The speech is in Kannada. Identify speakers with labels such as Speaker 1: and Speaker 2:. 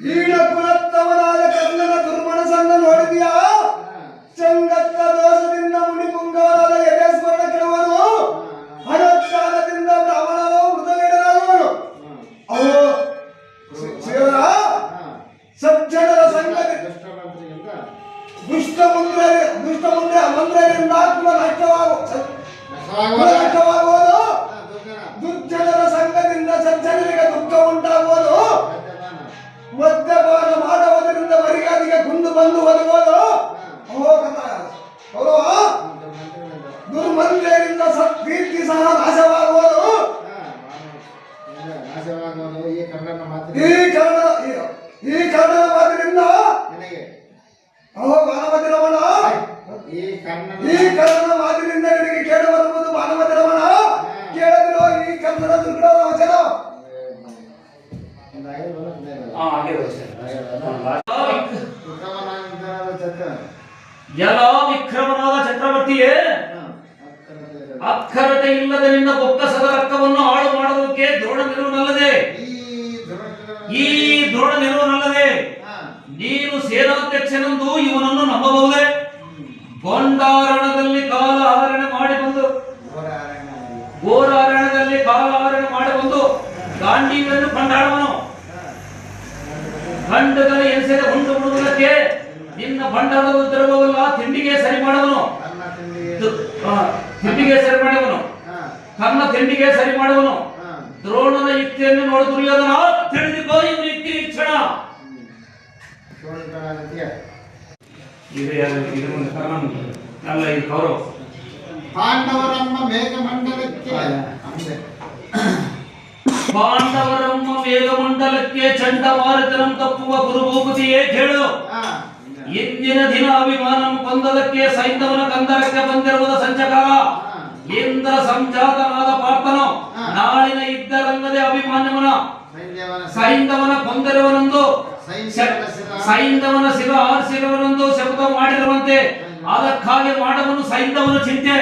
Speaker 1: ಈಡ ಕುಲತ್ತವನಾದ ಕರ್ಣನ ದುರ್ಮನಸನ್ನು ನೋಡಿದ್ಯಾ? ಚಂಗತ್ತ ದೋಷದಿಂದ ಮುನಿ ಪುಂಗವನಾದ ಯಥೇಶ್ವರನ ಕೆಳವನು ಹಣಕಾಲದಿಂದ ಬ್ರಾಹ್ಮಣನ ಮೃತವೇಡನಾಗುವನು. ಅವು ಶಿವರ ಸಜ್ಜನರ ಸಂಗತಿ ದುಷ್ಟ ಮಂತ್ರದಿಂದ ಕುಲ ನಷ್ಟವಾಗುವುದು. ದುರ್ಜನರ ಸಂಘದಿಂದ ಸಜ್ಜನರಿಗೆ ದುಃಖ ಉಂಟಾಗುವುದು. ಮದ್ಯಪಾನ ಮಾಡುವುದರಿಂದ ಮರ್ಯಾದೆಗೆ ಕುಂದು ಬಂದು ಒದಗುವುದು. ದುರ್ಮಂತ್ರಿಯಿಂದ ಸತ್ಕೀರ್ತಿ ಸಹ ನಾಶವಾಗುವುದು. ಈ ಕರ್ಣನ ಮಾತಿನಿಂದ ಮಾನವತಿ ರಮಣ, ಈ ಕರ್ಣನ ಮಾತಿನಿಂದ ನಿನಗೆ ಕೇಳು ಬರುವುದು. ಮಾನವತಿ ರಮಣ, ಕೇಳದಿರೋ ಈ ಕರ್ಣನ ದುರ್ಗದ ವಚನ.
Speaker 2: ಎಲ್ಲ ವಿಕ್ರಮನಾದ ಚಕ್ರವರ್ತಿಯೇ, ಅಕ್ಷರತೆ ಇಲ್ಲದ ನಿನ್ನ ಬೊಕ್ಕಸದ ರಕ್ತವನ್ನು ಹಾಳು ಮಾಡುವುದಕ್ಕೆ ದ್ರೋಣನಿರುವನಲ್ಲದೆ ನೀನು ಸೇನಾಧ್ಯಕ್ಷನೆಂದು ಇವನನ್ನು ನಂಬಬಹುದೇ? ಗೊಂಡಾರಣದಲ್ಲಿ ಕಾಲಹರಣ ಮಾಡಿ ಬಂದು ಘೋರಾರಣದಲ್ಲಿ ಕಾಲಹರಣ ಮಾಡಿ ಬಂದು ಗಾಂಡೀವನ್ನು ಕೊಂಡಾಡುವನು. ಗಂಡದಲ್ಲಿ ಎಸೆದ ಉಂಟು ಬಿಡುವುದಕ್ಕೆ ನಿನ್ನ ಭಂಡಾರದ ದ್ರವವಲ್ಲ ತಿಂಡಿಗೆ ಸರಿ ಮಾಡುವನು. ಕನ್ನ ತಿಂಡಿಗೆ ಸರಿ ಮಾಡುವನು. ದ್ರೋಣನ ಯುಕ್ತಿಯನ್ನು ನೋಡಿ ದುರ್ಯೋಧನ ತಿಳಿದುಕೋ, ಇವನು ಯುಕ್ತಿ ಕ್ಷಣ.
Speaker 3: ಪಾಂಡವರಮ್ಮ ಮೇಘಮಂಡಲಕ್ಕೆ
Speaker 2: ಚಂಡಮಾರುತನಂ ತಪ್ಪುವ ಗುರುಭೂಪತಿಯೇ ಕೇಳು. ಇಂದಿನ ದಿನ ಅಭಿಮಾನ ಕೊಂದದಕ್ಕೆ ಸೈಂಧವನ ಕಂದರಕ್ಕೆ ಬಂದಿರುವುದು ಸಂಚಕಾರ. ಇಂದ್ರ ಸಂಜಾತನಾದ ಪಾರ್ಥನು ನಾಳಿನ ಯುದ್ಧರಂಗದ ಅಭಿಮಾನ್ಯವನ ಸೈಂಧವನ ಕೊಂದಿರುವನೆಂದು ಸೈಂಧವನ ಶಿರ ಆರಿಸಿರುವನೆಂದು ಶಬ್ದ ಮಾಡಿರುವಂತೆ ಅದಕ್ಕಾಗಿ ಮಾಡುವನು ಸೈಂಧವನ ಚಿಂತೆ.